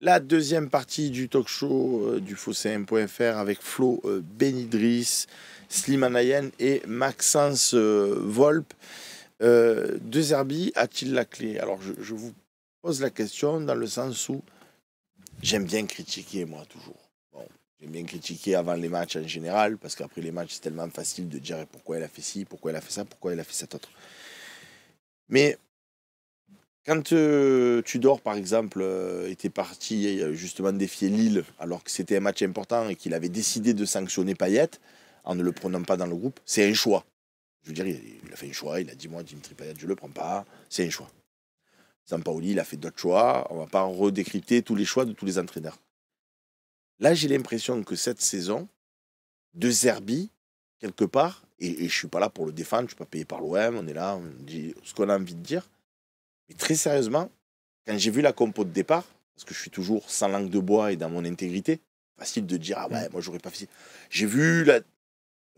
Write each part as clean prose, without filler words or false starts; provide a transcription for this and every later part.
La deuxième partie du talk show du Phocéen.fr avec Flo Benidriss, Slimane Ayane et Maxence Volpe. De Zerbi a-t-il la clé? Alors je vous pose la question dans le sens où j'aime bien critiquer, moi, toujours. Bon, j'aime bien critiquer avant les matchs en général, parce qu'après les matchs, c'est tellement facile de dire pourquoi elle a fait ci, pourquoi elle a fait ça, pourquoi elle a fait cet autre. Mais quand Tudor, par exemple, était parti justement défier Lille, alors que c'était un match important et qu'il avait décidé de sanctionner Payet, en ne le prenant pas dans le groupe, c'est un choix. Je veux dire, il a fait un choix, il a dit, moi, Dimitri Payet, je ne le prends pas, c'est un choix. Sampaoli, il a fait d'autres choix, on ne va pas redécrypter tous les choix de tous les entraîneurs. Là, j'ai l'impression que cette saison, De Zerbi, quelque part, et je ne suis pas là pour le défendre, je ne suis pas payé par l'OM, on est là, on dit ce qu'on a envie de dire. Mais très sérieusement, quand j'ai vu la compo de départ, parce que je suis toujours sans langue de bois et dans mon intégrité, facile de dire, ah ouais, moi j'aurais pas fait. J'ai vu la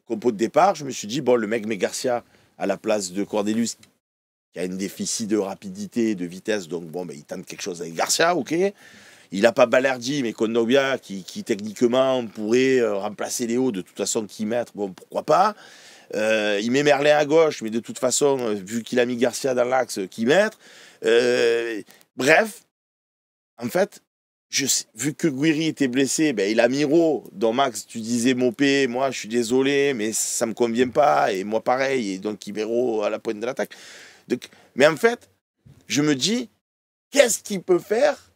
compo de départ, je me suis dit, bon, le mec met Garcia à la place de Cornelius, qui a un déficit de rapidité et de vitesse, donc bon, ben, il tente quelque chose avec Garcia, ok. Il n'a pas Balerdi, mais Kondogbia, qui techniquement pourrait remplacer Léo, de toute façon, qui mettre, bon, pourquoi pas. Il met Merlin à gauche, mais de toute façon, vu qu'il a mis Garcia dans l'axe, qui mettre. Bref, en fait, vu que Guiri était blessé, ben, il a Miro, dont Max, tu disais Mopé, moi je suis désolé, mais ça ne me convient pas, et moi pareil, et donc Ibero à la pointe de l'attaque. Mais en fait, je me dis, qu'est-ce qu'il peut faire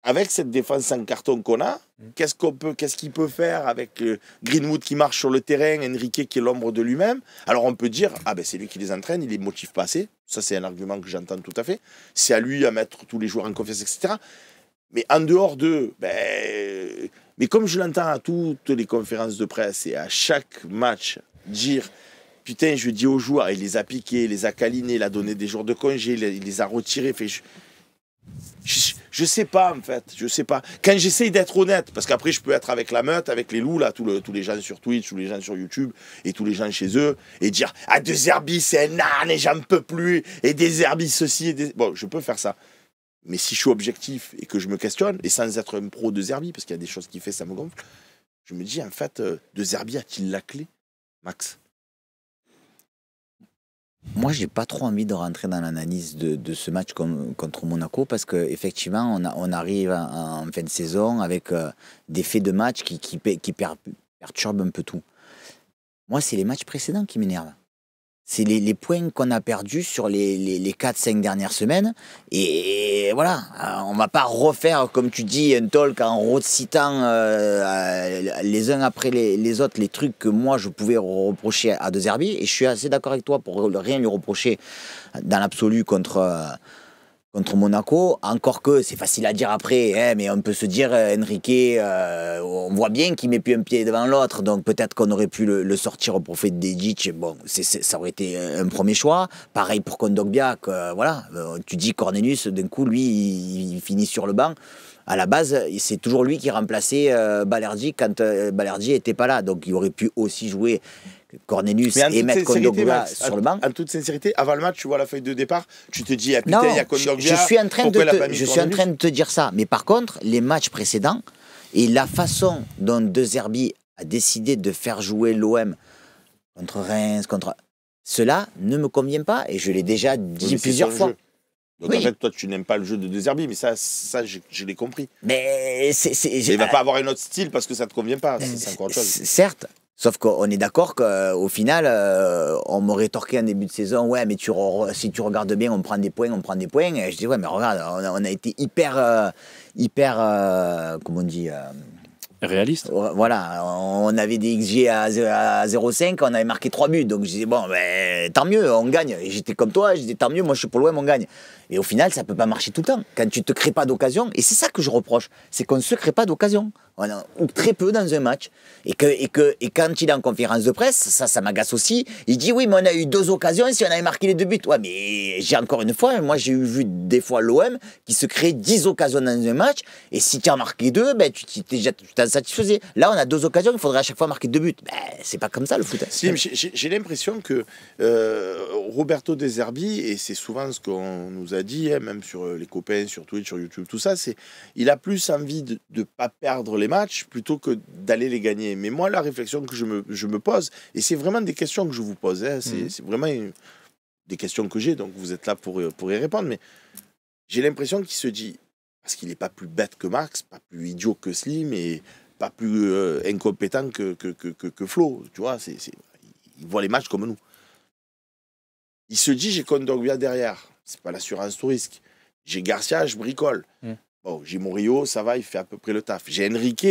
avec cette défense en carton qu'on a? Qu'est-ce qu'il peut faire avec Greenwood qui marche sur le terrain, Enrique qui est l'ombre de lui-même? Alors on peut dire, ah ben c'est lui qui les entraîne, il les motive pas assez. Ça c'est un argument que j'entends tout à fait. C'est à lui à mettre tous les joueurs en confiance, etc. Mais en dehors d'eux, mais comme je l'entends à toutes les conférences de presse et à chaque match dire, putain, je dis aux joueurs, il les a piqués, il les a câlinés, il a donné des jours de congé, il les a retirés. Je sais pas, en fait. Je sais pas. Quand j'essaye d'être honnête, parce qu'après, je peux être avec la meute, avec les loups, là, tous les gens sur Twitch, tous les gens sur YouTube, et tous les gens chez eux, et dire, ah, De Zerbi, c'est un âne, et j'en peux plus, et De Zerbi, ceci, et Bon, je peux faire ça. Mais si je suis objectif et que je me questionne, et sans être un pro De Zerbi, parce qu'il y a des choses qu'il fait, ça me gonfle, je me dis, en fait, De Zerbi a-t-il la clé, Max? Moi, j'ai pas trop envie de rentrer dans l'analyse de ce match contre Monaco parce qu'effectivement, on arrive en fin de saison avec des faits de match qui perturbent un peu tout. Moi, c'est les matchs précédents qui m'énervent. C'est les points qu'on a perdus sur les 4-5 dernières semaines. Et voilà, on va pas refaire, comme tu dis, un talk en recitant les uns après les autres les trucs que moi je pouvais reprocher à De Zerbi. Et je suis assez d'accord avec toi pour rien lui reprocher dans l'absolu contre Monaco, encore que c'est facile à dire après, hein, mais on peut se dire, Enrique, on voit bien qu'il met plus un pied devant l'autre, donc peut-être qu'on aurait pu le sortir au profit d'Edic, bon, ça aurait été un premier choix. Pareil pour Kondogbia, voilà, tu dis Cornelius, d'un coup, lui, il finit sur le banc. À la base, c'est toujours lui qui remplaçait Balerdi quand Balerdi n'était pas là, donc il aurait pu aussi jouer Cornelius et mettre Kondogbia sur le banc. En toute sincérité, avant le match, tu vois la feuille de départ, tu te dis, ah putain, il y a Kondogbia. Je suis en train de te dire ça. Mais par contre, les matchs précédents et la façon dont De Zerbi a décidé de faire jouer l'OM contre Reims, cela ne me convient pas et je l'ai déjà dit plusieurs fois. Jeu. Donc oui. En fait, toi, tu n'aimes pas le jeu de Zerbi, mais ça je l'ai compris. Mais il ne va pas avoir un autre style parce que ça ne te convient pas. C'est encore autre chose. Certes. Sauf qu'on est d'accord qu'au final, on m'aurait torqué en début de saison, ouais, mais si tu regardes bien, on prend des points. Et je dis, ouais, mais regarde, on a été hyper comment on dit réaliste. Voilà, on avait des XG à 0,5, on avait marqué 3 buts. Donc je disais, bon, ben, tant mieux, on gagne. Et j'étais comme toi, je disais, tant mieux, moi je suis pour l'OM, on gagne. Et au final, ça ne peut pas marcher tout le temps. Quand tu ne te crées pas d'occasion, et c'est ça que je reproche, c'est qu'on ne se crée pas d'occasion. ou très peu dans un match. Et quand il est en conférence de presse, ça m'agace aussi. Il dit oui, mais on a eu 2 occasions si on avait marqué les 2 buts. Ouais, mais j'ai encore une fois, moi j'ai vu des fois l'OM qui se crée 10 occasions dans un match. Et si tu as marqué 2, ben, tu t'en satisfaisais. Là, on a 2 occasions, il faudrait à chaque fois marquer 2 buts. Ben, c'est pas comme ça le foot. J'ai l'impression que Roberto De Zerbi, et c'est souvent ce qu'on nous a dit, hein, même sur les copains, sur Twitch, sur YouTube, tout ça, il a plus envie de ne pas perdre les matchs plutôt que d'aller les gagner. Mais moi, la réflexion que je me pose, et c'est vraiment des questions que je vous pose, hein, c'est vraiment des questions que j'ai, donc vous êtes là pour y répondre, mais j'ai l'impression qu'il se dit, parce qu'il n'est pas plus bête que Max, pas plus idiot que Slim, et pas plus incompétent que Flo, tu vois, il voit les matchs comme nous. Il se dit, j'ai Kondogbia derrière, c'est pas l'assurance tout risque. J'ai Garcia, je bricole. Bon, j'ai Murillo, ça va, il fait à peu près le taf. J'ai Enrique,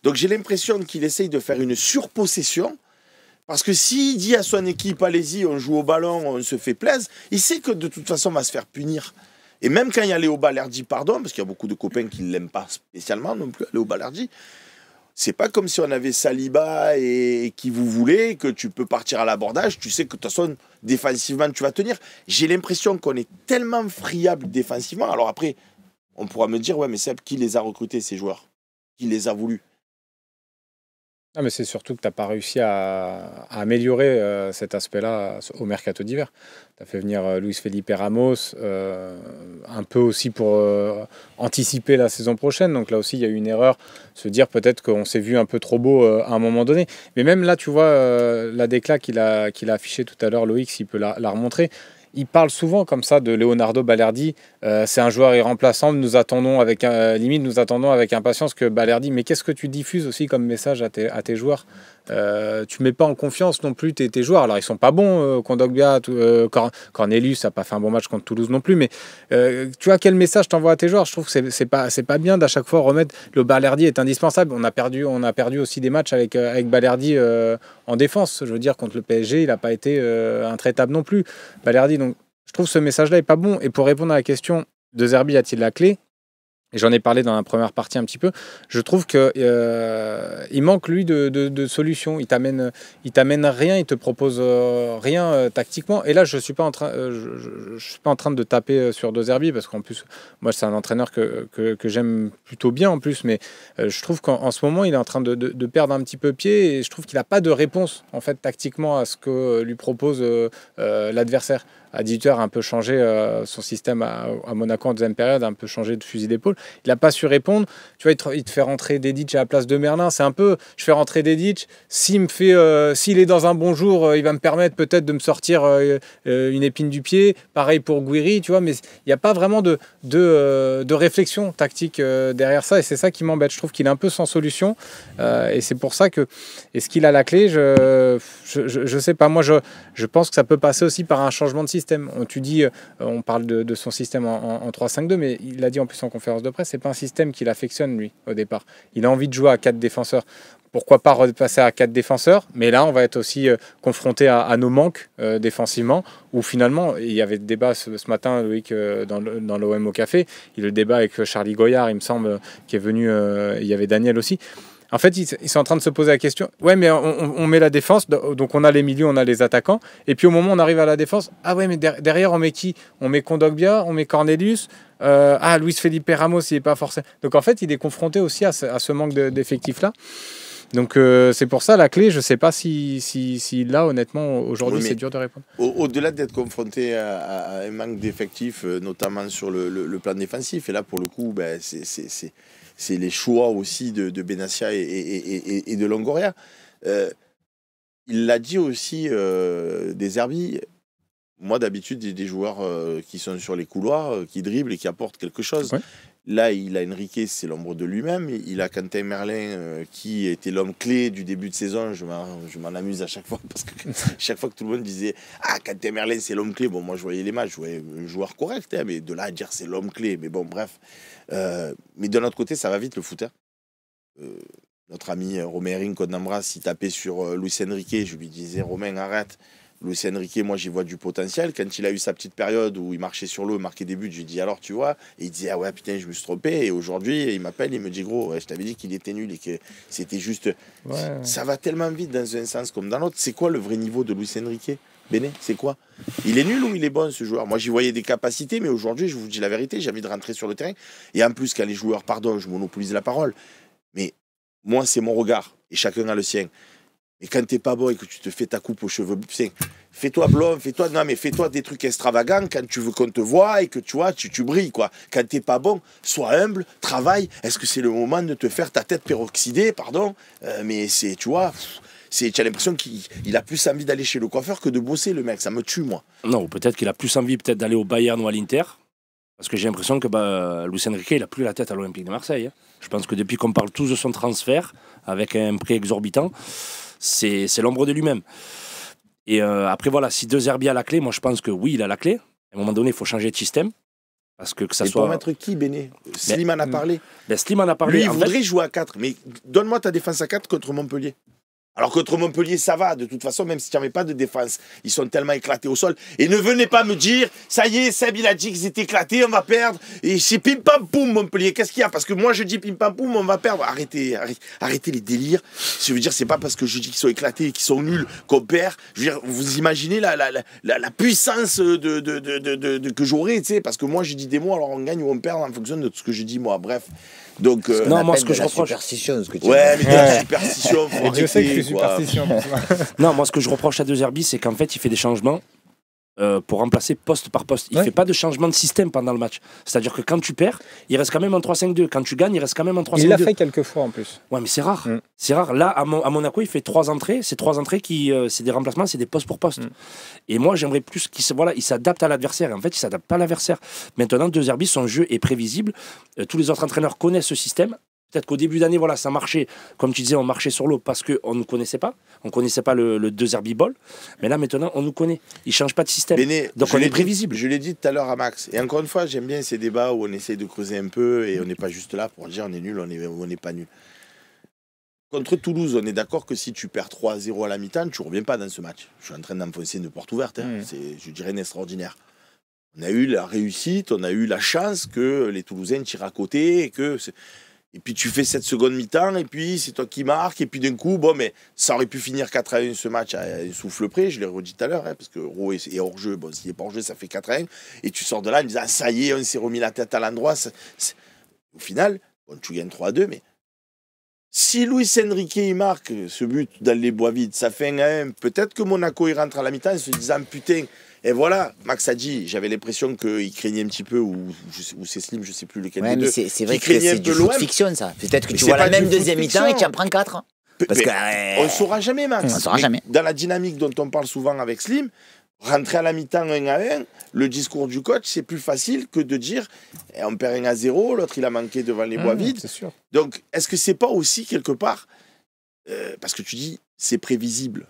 donc j'ai l'impression qu'il essaye de faire une surpossession, parce que s'il dit à son équipe, allez-y, on joue au ballon, on se fait plaisir, il sait que de toute façon, on va se faire punir. Et même quand il y a Léo Balerdi, pardon, parce qu'il y a beaucoup de copains qui ne l'aiment pas spécialement non plus, Léo Balerdi, c'est pas comme si on avait Saliba et qui vous voulez, que tu peux partir à l'abordage, tu sais que de toute façon, défensivement, tu vas tenir. J'ai l'impression qu'on est tellement friable défensivement. Alors après, on pourra me dire, ouais, mais Seb, qui les a recrutés, ces joueurs? Qui les a voulus? Non, mais c'est surtout que tu n'as pas réussi à améliorer cet aspect-là au mercato d'hiver. Tu as fait venir Luis Felipe Ramos, un peu aussi pour anticiper la saison prochaine. Donc là aussi, il y a eu une erreur, se dire peut-être qu'on s'est vu un peu trop beau à un moment donné. Mais même là, tu vois, la déclat qu'il a affichée tout à l'heure, Loïc, s'il peut la remontrer. Il parle souvent comme ça de Leonardo Balerdi. C'est un joueur irremplaçable. Nous attendons avec impatience que Balerdi. Mais qu'est-ce que tu diffuses aussi comme message à tes joueurs? Tu mets pas en confiance non plus tes joueurs. Alors ils sont pas bons, Kondogbia, Cornelius n'a pas fait un bon match contre Toulouse non plus. Mais tu vois quel message t'envoies à tes joueurs? Je trouve que c'est pas bien d'à chaque fois remettre le Balerdi est indispensable. On a perdu aussi des matchs avec Balerdi en défense. Je veux dire contre le PSG, il n'a pas été intraitable non plus. Balerdi, donc je trouve ce message-là est pas bon. Et pour répondre à la question, De Zerbi a-t-il la clé? Et j'en ai parlé dans la première partie un petit peu. Je trouve que il manque lui de solutions. Il t'amène rien, il te propose rien tactiquement. Et là, je suis pas en train de taper sur De Zerbi parce qu'en plus, moi, c'est un entraîneur que j'aime plutôt bien en plus. Mais je trouve qu'en ce moment, il est en train de perdre un petit peu pied et je trouve qu'il n'a pas de réponse en fait tactiquement à ce que lui propose l'adversaire. À 18h, a un peu changé son système à Monaco en deuxième période, a un peu changé de fusil d'épaule. Il n'a pas su répondre. Tu vois, il te fait rentrer Dedic à la place de Merlin. C'est un peu, je fais rentrer Dedic. S'il est dans un bon jour, il va me permettre peut-être de me sortir une épine du pied. Pareil pour Guiri, tu vois. Mais il n'y a pas vraiment de réflexion tactique derrière ça. Et c'est ça qui m'embête. Je trouve qu'il est un peu sans solution. Et c'est pour ça que, est-ce qu'il a la clé? Je sais pas. Moi, je pense que ça peut passer aussi par un changement de système. On parle de son système en 3-5-2, mais il a dit en plus en conférence de presse, c'est pas un système qu'il affectionne lui au départ. Il a envie de jouer à 4 défenseurs. Pourquoi pas repasser à 4 défenseurs? Mais là, on va être aussi confronté à nos manques défensivement, où finalement, il y avait le débat ce matin, Loïc, dans l'OM au café. Il y a le débat avec Charlie Goyard, il me semble, qui est venu. Il y avait Daniel aussi. En fait, ils sont en train de se poser la question. Ouais, mais on met la défense, donc on a les milieux, on a les attaquants. Et puis au moment où on arrive à la défense, ah ouais, mais derrière, on met qui? On met Kondogbia, on met Cornelius. Luis Felipe Ramos, il n'est pas forcément. Donc en fait, il est confronté aussi à ce manque d'effectifs-là. Donc c'est pour ça la clé, je ne sais pas si là, honnêtement, aujourd'hui, c'est dur de répondre. Au-delà d'être confronté à un manque d'effectifs, notamment sur le plan défensif, et là, pour le coup, c'est les choix aussi de Benassia et de Longoria. Il l'a dit aussi, De Zerbi. Moi, d'habitude, des joueurs qui sont sur les couloirs, qui dribblent et qui apportent quelque chose. Ouais. Là, il a Enrique, c'est l'ombre de lui-même. Il a Quentin Merlin, qui était l'homme clé du début de saison. Je m'en amuse à chaque fois, parce que chaque fois que tout le monde disait « Ah, Quentin Merlin, c'est l'homme clé », bon, moi, je voyais les matchs, je voyais un joueur correct, hein, mais de là à dire c'est l'homme clé, mais bon, bref. Mais de l'autre côté, ça va vite, le foot. Notre ami Romain Ring, qu'on embrasse, il tapait sur Luis Enrique. Je lui disais « Romain, arrête ». Luis Enrique, moi j'y vois du potentiel. Quand il a eu sa petite période où il marchait sur l'eau, marquait des buts, je lui dis alors tu vois, et il disait ah ouais putain je me suis trompé, et aujourd'hui il m'appelle, il me dit gros ouais, je t'avais dit qu'il était nul et que c'était juste, ça va tellement vite dans un sens comme dans l'autre. C'est quoi le vrai niveau de Luis Enrique, Béné, c'est quoi? Il est nul ou il est bon ce joueur? Moi j'y voyais des capacités, mais aujourd'hui je vous dis la vérité, j'ai envie de rentrer sur le terrain, et en plus quand les joueurs, pardon je monopolise la parole, mais moi c'est mon regard, et chacun a le sien. Et quand t'es pas bon et que tu te fais ta coupe aux cheveux, fais-toi blond, fais-toi des trucs extravagants quand tu veux qu'on te voie et que tu vois, tu brilles, quoi. Quand t'es pas bon, sois humble, travaille. Est-ce que c'est le moment de te faire ta tête peroxydée, pardon? Mais c'est, tu vois, tu as l'impression qu'il a plus envie d'aller chez le coiffeur que de bosser, le mec. Ça me tue, moi. Non, peut-être qu'il a plus envie d'aller au Bayern ou à l'Inter. Parce que j'ai l'impression que Luis Enrique, il n'a plus la tête à l'Olympique de Marseille. Hein. Je pense que depuis qu'on parle tous de son transfert, avec un prix exorbitant, c'est l'ombre de lui-même. Et après, voilà, si De Zerbi a la clé, moi je pense que oui, il a la clé. À un moment donné, il faut changer de système. Parce que ça et soit. Pour mettre qui, Béné? Slimane a parlé. Slimane a parlé. Lui, il voudrait jouer à 4. Mais donne-moi ta défense à 4 contre Montpellier. Alors contre Montpellier, ça va, de toute façon, même si tu n'avais pas de défense. Ils sont tellement éclatés au sol. Et ne venez pas me dire, ça y est, Seb, il a dit qu'ils étaient éclatés, on va perdre. Et c'est pim pam poum, Montpellier. Qu'est-ce qu'il y a? Parce que moi, je dis pim pam poum, on va perdre. Arrêtez les délires. Je veux dire, c'est pas parce que je dis qu'ils sont éclatés et qu'ils sont nuls qu'on perd. Je veux dire, vous imaginez la puissance que j'aurais, tu sais. Parce que moi, je dis des mots, alors on gagne ou on perd en fonction de ce que je dis, moi. Bref. Donc, non, moi, ce que je reproche. Superstition, ce que tu ouais, mais de la superstition, faut arrêter, je sais que c'est superstition. Non, moi, ce que je reproche à De Zerbi, c'est qu'en fait, il fait des changements pour remplacer poste par poste. Il ne fait pas de changement de système pendant le match. C'est-à-dire que quand tu perds, il reste quand même en 3-5-2. Quand tu gagnes, il reste quand même en 3-5-2. Il l'a fait quelques fois en plus. Ouais, mais c'est rare. C'est rare. Là, à Monaco, il fait 3 entrées. Ces 3 entrées, c'est des remplacements, c'est des postes pour poste. Et moi, j'aimerais plus qu'il s'adapte à l'adversaire. Et en fait, il ne s'adapte pas à l'adversaire. Maintenant, De Zerbi, son jeu est prévisible. Tous les autres entraîneurs connaissent ce système. Peut-être qu'au début d'année, voilà, ça marchait. Comme tu disais, on marchait sur l'eau parce qu'on ne nous connaissait pas. On ne connaissait pas le De Zerbi ball. Mais là, maintenant, on nous connaît. Il ne change pas de système. Béné, donc, on est prévisible. Je l'ai dit tout à l'heure à Max. Et encore une fois, j'aime bien ces débats où on essaie de creuser un peu et on n'est pas juste là pour dire on est nul, on n'est pas nul. Contre Toulouse, on est d'accord que si tu perds 3-0 à la mi-temps, tu ne reviens pas dans ce match. Je suis en train d'enfoncer une porte ouverte. Hein. C'est, je dirais, extraordinaire. On a eu la réussite, on a eu la chance que les Toulousains tirent à côté et puis tu fais cette seconde mi-temps, et puis c'est toi qui marques, et puis d'un coup, bon, mais ça aurait pu finir 4-1 ce match à un souffle près, je l'ai redit tout à l'heure, hein, parce que Rowe est hors-jeu, bon, s'il n'est pas hors-jeu, ça fait 4-1, et tu sors de là en disant, ah, ça y est, on s'est remis la tête à l'endroit. Au final, bon, tu gagnes 3-2, mais si Luis Enrique il marque ce but dans les bois vides, ça fait 1-1, peut-être que Monaco il rentre à la mi-temps en se disant, putain. Et voilà, Max a dit, j'avais l'impression qu'il craignait un petit peu, ou c'est Slim, je ne sais plus lequel des deux. C'est vrai que c'est du foot fiction, ça. Peut-être que tu vois la même deuxième mi-temps et tu en prends 4. Parce on ne saura jamais, Max. On ne saura jamais. Dans la dynamique dont on parle souvent avec Slim, rentrer à la mi-temps 1-1, le discours du coach, c'est plus facile que de dire on perd 1-0, l'autre il a manqué devant les bois vides. C'est sûr. Donc, est-ce que c'est pas aussi quelque part, parce que tu dis c'est prévisible.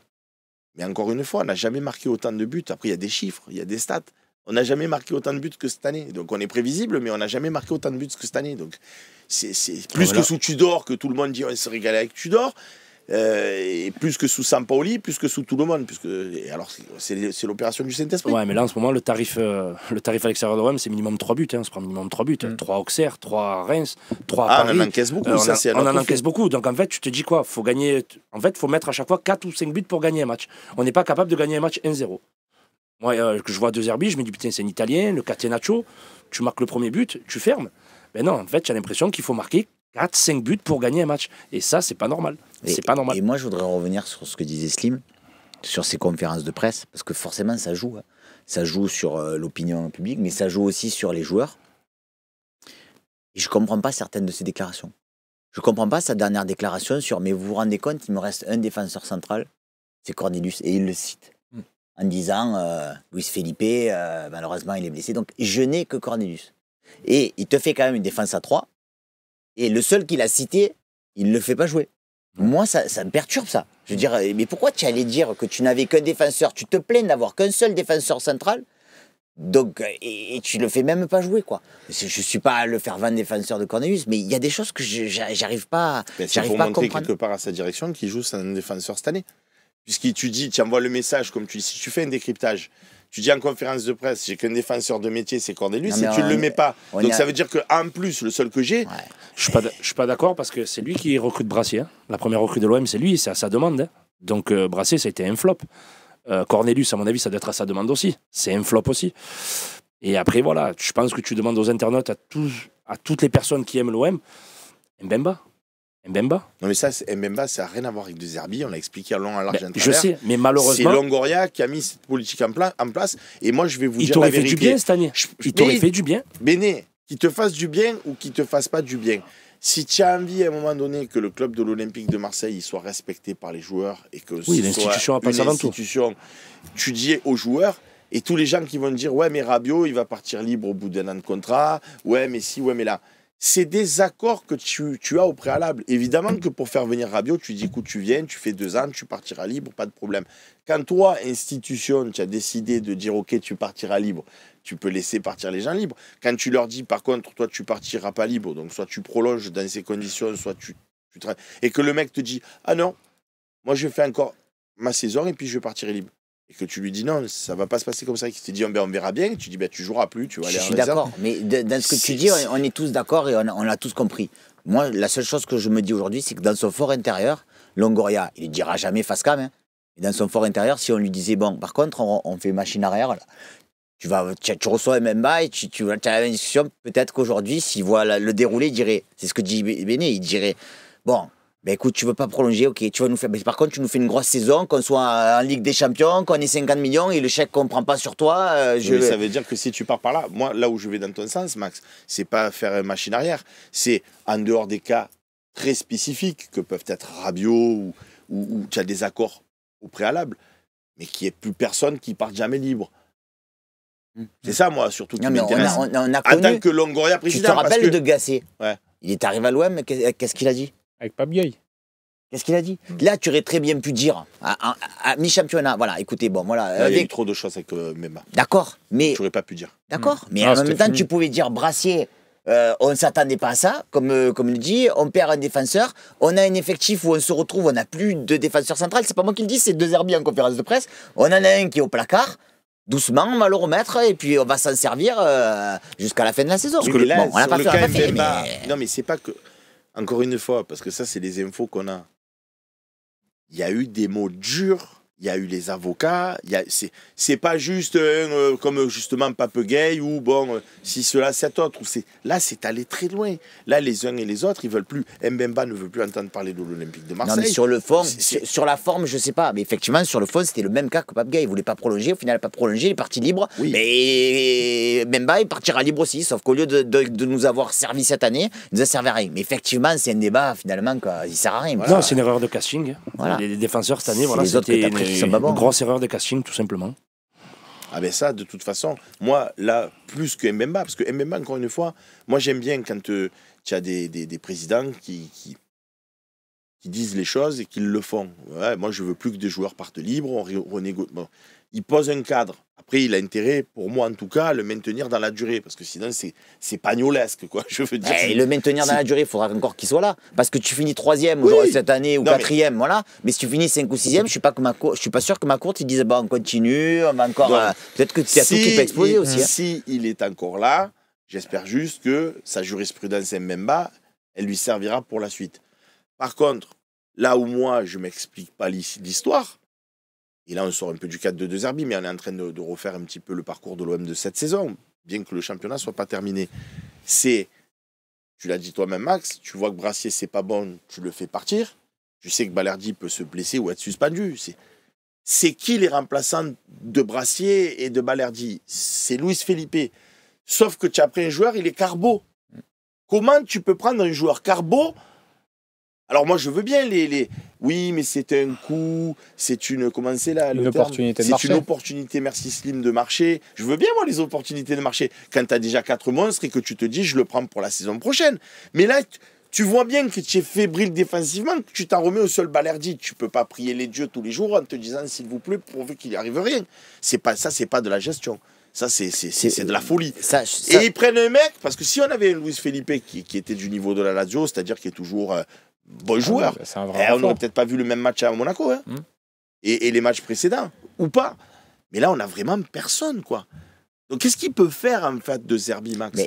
Mais encore une fois, on n'a jamais marqué autant de buts. Après, il y a des chiffres, il y a des stats. On n'a jamais marqué autant de buts que cette année. Donc, on est prévisible, mais on n'a jamais marqué autant de buts que cette année. Donc, c'est plus que sous Tudor, que tout le monde dit on se régalait avec Tudor. Et plus que sous Sampaoli, plus que sous tout le monde. Alors, c'est l'opération du Saint-Esprit. Ouais, mais là, en ce moment, le tarif à l'extérieur de Rome, c'est minimum 3 buts. Hein. On se prend minimum 3 buts. 3 à Auxerre, 3 à Reims, 3 à Paris. On en encaisse beaucoup. On en encaisse beaucoup. Donc, en fait, tu te dis quoi? Faut gagner. En fait, il faut mettre à chaque fois 4 ou 5 buts pour gagner un match. On n'est pas capable de gagner un match 1-0. Moi, que je vois De Zerbi, je me dis, putain, c'est un Italien, le Catenaccio. Tu marques le premier but, tu fermes. Mais non, en fait, tu as l'impression qu'il faut marquer 4-5 buts pour gagner un match. Et ça, c'est pas normal. C'est pas normal. Et moi, je voudrais revenir sur ce que disait Slim, sur ses conférences de presse, parce que forcément, ça joue. Hein. Ça joue sur l'opinion publique, mais ça joue aussi sur les joueurs. Et je ne comprends pas certaines de ses déclarations. Je ne comprends pas sa dernière déclaration sur « Mais vous vous rendez compte, il me reste un défenseur central, c'est Cornelius. » Et il le cite. En disant Luis Felipe, malheureusement, il est blessé. Donc, je n'ai que Cornelius. Et il te fait quand même une défense à 3. Et le seul qu'il a cité, il ne le fait pas jouer. Moi, ça me perturbe, ça. Je veux dire, mais pourquoi tu allais dire que tu n'avais qu'un défenseur? Tu te plains d'avoir qu'un seul défenseur central, donc, et tu le fais même pas jouer, quoi. Je suis pas à le faire 20 défenseurs de Cornelius, mais il y a des choses que j'arrive pas à comprendre. Il faut montrer quelque part à sa direction qu'il joue un défenseur cette année. Puisque tu envoies le message, comme tu dis, si tu fais un décryptage, tu dis en conférence de presse, j'ai qu'un défenseur de métier, c'est Cornelius, et tu ne le mets pas. Donc ça veut dire qu'en plus, le seul que j'ai... Ouais. Je ne suis pas d'accord parce que c'est lui qui recrute Brassier. Hein. La première recrue de l'OM, c'est lui, c'est à sa demande. Hein. Donc Brassier, ça a été un flop. Cornelius, à mon avis, ça doit être à sa demande aussi. C'est un flop aussi. Et après, voilà, je pense que tu demandes aux internautes, à toutes les personnes qui aiment l'OM, Mbemba. Non mais ça, Mbemba, ça n'a rien à voir avec De Zerbi, on l'a expliqué à long, à large, à je sais, mais malheureusement... C'est Longoria qui a mis cette politique en place, et moi je vais vous dire la vérité. Il t'aurait fait du bien cette année. Il t'aurait fait du bien. Béné, qu'il te fasse du bien ou qu'il te fasse pas du bien. Si tu as envie à un moment donné que le club de l'Olympique de Marseille soit respecté par les joueurs, et que l'institution passe avant tout. Tu dis aux joueurs, et tous les gens qui vont dire, ouais mais Rabiot, il va partir libre au bout d'un an de contrat, ouais mais si, ouais mais là... C'est des accords que tu as au préalable. Évidemment que pour faire venir Rabiot, tu dis, écoute, tu viens, tu fais 2 ans, tu partiras libre, pas de problème. Quand toi, institution, tu as décidé de dire, ok, tu partiras libre, tu peux laisser partir les gens libres. Quand tu leur dis, par contre, toi, tu partiras pas libre, donc soit tu prolonges dans ces conditions, soit tu et que le mec te dit, ah non, moi je fais encore ma saison et puis je partirai libre. Et que tu lui dis non, ça va pas se passer comme ça, qu'il te dit on verra bien, tu dis tu joueras plus, tu vas aller en réserve. Je suis d'accord, mais dans ce que tu dis, on est tous d'accord et on l'a tous compris. Moi, la seule chose que je me dis aujourd'hui, c'est que dans son fort intérieur, Longoria, il ne dira jamais face cam. Hein. Et dans son fort intérieur, si on lui disait bon, par contre, on fait machine arrière, là. Tu reçois Mbemba et tu as la même discussion. Peut-être qu'aujourd'hui, s'il voit le déroulé, il dirait, c'est ce que dit Béné, il dirait bon. Ben écoute, tu veux pas prolonger, ok, tu vas nous faire. Mais par contre, tu nous fais une grosse saison, qu'on soit en Ligue des Champions, qu'on ait 50 millions et le chèque qu'on prend pas sur toi. Ça veut dire que si tu pars par là, moi, là où je vais dans ton sens, Max, c'est pas faire une machine arrière, c'est en dehors des cas très spécifiques que peuvent être Rabiot ou tu as des accords au préalable, mais qu'il n'y ait plus personne qui parte jamais libre. C'est ça, moi, surtout qui m'intéresse. On a en tant que Longoria président. Tu te rappelles de Gasset? Ouais. Il est arrivé à l'OM, qu'est-ce qu'il a dit? Avec Pape Gueye. Qu'est-ce qu'il a dit? Là, tu aurais très bien pu dire, à mi-championnat, voilà, écoutez, bon, voilà. Il y a eu trop de choses avec Mbemba. D'accord, mais... Tu n'aurais pas pu dire. D'accord, mais en même temps, tu pouvais dire Brassier, on ne s'attendait pas à ça, comme il dit, on perd un défenseur, on a un effectif où on se retrouve, on n'a plus de défenseur central, c'est pas moi qui le dis, c'est De Zerbi en conférence de presse, on en a un qui est au placard, doucement, on va le remettre, et puis on va s'en servir jusqu'à la fin de la saison. Parce que là, on n'a pas fait, Mbemba, non mais c'est pas que... Encore une fois, parce que ça, c'est les infos qu'on a. Il y a eu des mots durs, il y a eu les avocats, c'est pas juste comme justement Pape Gueye ou bon, si cela, cet autre. Là, c'est allé très loin. Là, les uns et les autres, ils veulent plus. Mbemba ne veut plus entendre parler de l'Olympique de Marseille. Non, mais sur le fond, sur la forme, je sais pas. Mais effectivement, sur le fond, c'était le même cas que Pape Gueye. Il voulait pas prolonger. Au final, il n'a pas prolongé. Il est parti libre. Oui. Mais Mbemba, il partira libre aussi. Sauf qu'au lieu de nous avoir servi cette année, il nous a servi à rien. Mais effectivement, c'est un débat finalement qui sert à rien. Voilà. Non, c'est une erreur de casting. Voilà. Les défenseurs cette année, voilà, c'était une grosse erreur de casting, tout simplement. Ah ben ça, de toute façon, moi, là, plus que Mbemba, parce que Mbemba, encore une fois, moi j'aime bien quand tu as des présidents qui disent les choses et qui le font. Ouais, moi, je veux plus que des joueurs partent libres, on renégocie. Bon, il pose un cadre. Après, il a intérêt, pour moi en tout cas, à le maintenir dans la durée, parce que sinon, c'est pagnolesque, quoi. Je veux dire. Et le maintenir dans la durée, il faudra encore qu'il soit là. Parce que tu finis 3e cette année ou 4e, voilà. Mais si tu finis 5 ou 6e, je suis pas sûr que ma courte, ils disent bah, on continue, on va encore. Peut-être que tu as tout qui peut exploser aussi. Hein. Si il est encore là, j'espère juste que sa jurisprudence Mbemba, elle lui servira pour la suite. Par contre, là où moi, je ne m'explique pas l'histoire, et là on sort un peu du cadre de De Zerbi, mais on est en train de refaire un petit peu le parcours de l'OM de cette saison, bien que le championnat ne soit pas terminé. Tu l'as dit toi-même Max, tu vois que Brassier c'est pas bon, tu le fais partir. Tu sais que Balerdi peut se blesser ou être suspendu. C'est qui les remplaçants de Brassier et de Balerdi? C'est Luis Felipe. Sauf que tu as pris un joueur, il est Carbo. Comment tu peux prendre un joueur Carbo? Alors moi je veux bien oui, mais c'est un coup, c'est une comment c'est là une opportunité de marché. C'est une opportunité, merci Slim, de marché. Je veux bien moi les opportunités de marché quand tu as déjà 4 monstres et que tu te dis je le prends pour la saison prochaine. Mais là tu vois bien que tu es fébrile défensivement, que tu t'en remets au seul Balerdi. Tu peux pas prier les dieux tous les jours en te disant s'il vous plaît pourvu qu'il n'y arrive rien. C'est pas de la gestion. Ça, c'est de la folie. Et ils prennent un mec, parce que si on avait un Luis Felipe qui était du niveau de la Lazio, c'est-à-dire qui est toujours bon joueur, on n'aurait peut-être pas vu le même match à Monaco. Hein. et les matchs précédents, ou pas. Mais là, on n'a vraiment personne, quoi. Donc, qu'est-ce qu'il peut faire, en fait, de Zerbi, Max?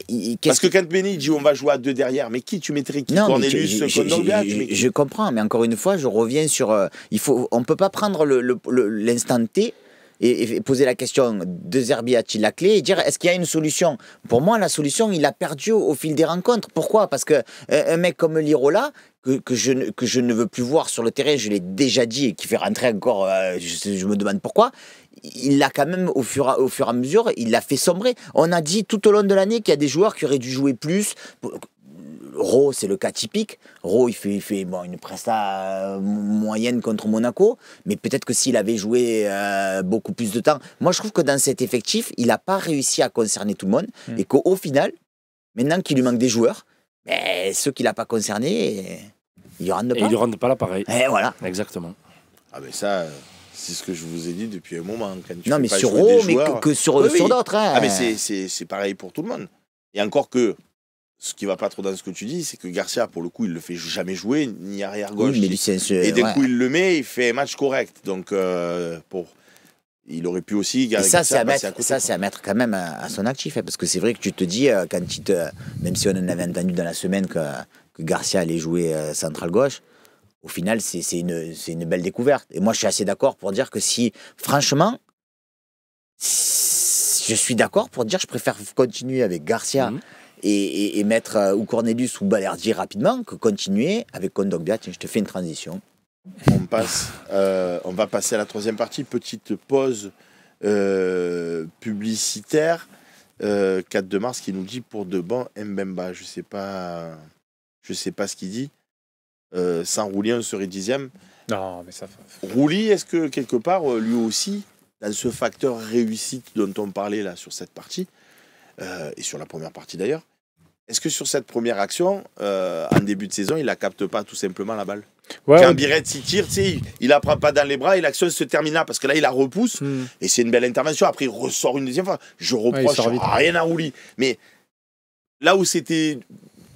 Parce que quand Benny dit on va jouer à 2 derrière, mais qui tu mettrais qui? Cornelius, Kondogbia? Je comprends, mais encore une fois, je reviens sur... on ne peut pas prendre l'instant T et poser la question de Zerbi a-t-il la clé et dire est-ce qu'il y a une solution? Pour moi, la solution, il l'a perdue au fil des rencontres. Pourquoi? Parce qu'un mec comme Lirola, que je ne veux plus voir sur le terrain, je l'ai déjà dit, et qui fait rentrer encore, je me demande pourquoi, il l'a quand même, au fur et à mesure, il l'a fait sombrer. On a dit tout au long de l'année qu'il y a des joueurs qui auraient dû jouer plus. Ro, c'est le cas typique. Ro, il fait une presta moyenne contre Monaco, mais peut-être que s'il avait joué beaucoup plus de temps. Moi, je trouve que dans cet effectif, il n'a pas réussi à concerner tout le monde, et qu'au final, maintenant qu'il lui manque des joueurs, ceux qu'il n'a pas concernés, ils ne rendent pas. Et ils ne rendent pas l'appareil. Et voilà. Exactement. Ah ben ça, c'est ce que je vous ai dit depuis un moment. Quand tu non, mais pas sur jouer Ro, des mais joueurs, que sur d'autres. Hein. Ah mais c'est pareil pour tout le monde. Et encore que, ce qui va pas trop dans ce que tu dis, c'est que Garcia, pour le coup, il le fait jamais jouer, ni arrière-gauche. Oui, mais et d'un coup, il le met, il fait un match correct. Donc, il aurait pu aussi garder ça, c'est à mettre quand même à son actif. Hein, parce que c'est vrai que tu te dis, même si on en avait entendu dans la semaine que Garcia allait jouer central-gauche, au final, c'est une belle découverte. Et moi, je suis assez d'accord pour dire que franchement, je suis d'accord pour dire que je préfère continuer avec Garcia et mettre ou Cornelius ou Balerdi rapidement que continuer avec Kondogbia. Tiens, je te fais une transition. On va passer à la 3e partie. Petite pause publicitaire. 4 mars qui nous dit pour de bon Mbemba. Je sais pas ce qu'il dit. Sans Roulier, on serait 10e. Non, mais ça. Roulier, est-ce que quelque part, lui aussi, dans ce facteur réussite dont on parlait là sur cette partie, et sur la première partie d'ailleurs, est-ce que sur cette première action, en début de saison, il ne la capte pas tout simplement la balle? Quand Biret s'y tire, il la prend pas dans les bras et l'action se termine là, parce que là, il la repousse, et c'est une belle intervention. Après, il ressort une deuxième fois. Je reproche rien à Roulier. Mais là où c'était...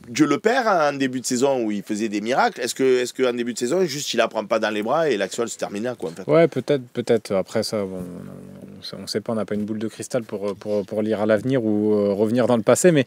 Dieu le père en début de saison où il faisait des miracles. Est-ce que en début de saison, juste il la prend pas dans les bras et l'action se termine là, quoi, en fait. Ouais, peut-être. Après ça, on ne sait pas, on n'a pas une boule de cristal pour lire à l'avenir ou revenir dans le passé. Mais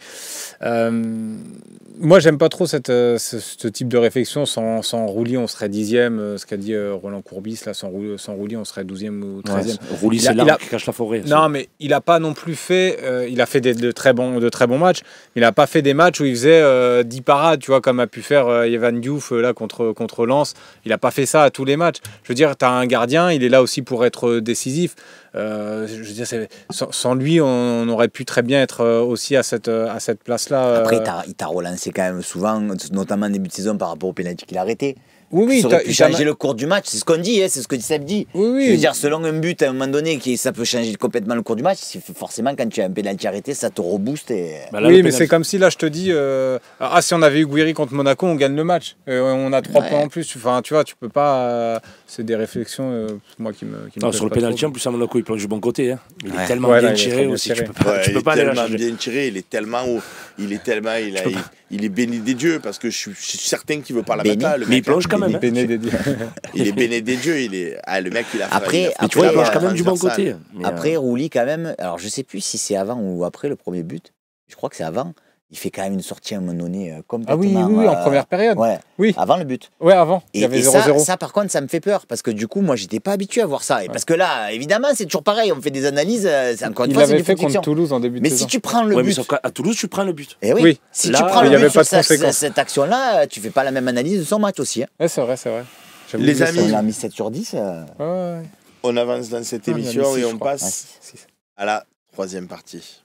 moi, j'aime pas trop ce type de réflexion. Sans Roulier, on serait 10e. Ce qu'a dit Roland Courbis, là, sans Roulier, on serait 12e ou 13e. Ouais, Roulier, c'est l'arbre qui cache la forêt. Non, mais il n'a pas non plus fait... il a fait de très bons matchs. Il n'a pas fait des matchs où il faisait 10 parades, tu vois, comme a pu faire Evan Diouf là, contre Lens. Il n'a pas fait ça à tous les matchs. Je veux dire, tu as un gardien, il est là aussi pour être décisif. Je veux dire, sans lui, on aurait pu très bien être aussi à cette place-là. Après, il t'a relancé quand même souvent, notamment en début de saison, par rapport au pénalty qu'il a arrêté. Oui, ça aurait pu changer le cours du match, c'est ce qu'on dit, c'est ce que Seb dit. Oui. Je veux dire, selon un but, à un moment donné, ça peut changer complètement le cours du match. Forcément, quand tu as un pénalty arrêté, ça te rebooste. Mais c'est comme si là, je te dis, si on avait eu Guiri contre Monaco, on gagne le match. On a 3 points en plus. Enfin, tu vois, tu peux pas. C'est des réflexions, moi, qui me. Sur le pénalty, en plus, à Monaco, il plonge du bon côté. Hein. Il est tellement bien tiré aussi. Tu peux pas aller tellement bien tiré. Il est tellement haut. Il est béni des dieux parce que je suis certain qu'il veut pas la mettre là. Mais il plonge quand même. Il est béni des dieux. Le mec, il a fait. Après, tu vois, il plonge quand même du bon côté. Après, Roulier, quand même. Alors, je sais plus si c'est avant ou après le premier but. Je crois que c'est avant. Il fait quand même une sortie à un moment donné complètement... Oui, en première période. Ouais, oui. Avant le but. Ouais, avant. Il y avait 0-0. Ça, par contre, ça me fait peur. Parce que du coup, moi, j'étais pas habitué à voir ça. Et parce que là, évidemment, c'est toujours pareil. On fait des analyses. C'est encore une fois, c'est des fait contre Toulouse en début de saison. Mais si tu prends le but... Mais à Toulouse, tu prends le but. Et oui. Si tu prends le but sur cette action-là, tu fais pas la même analyse de son match aussi. Ouais, c'est vrai. Les amis... On a mis 7 sur 10. On avance dans cette émission et on passe à la 3e partie.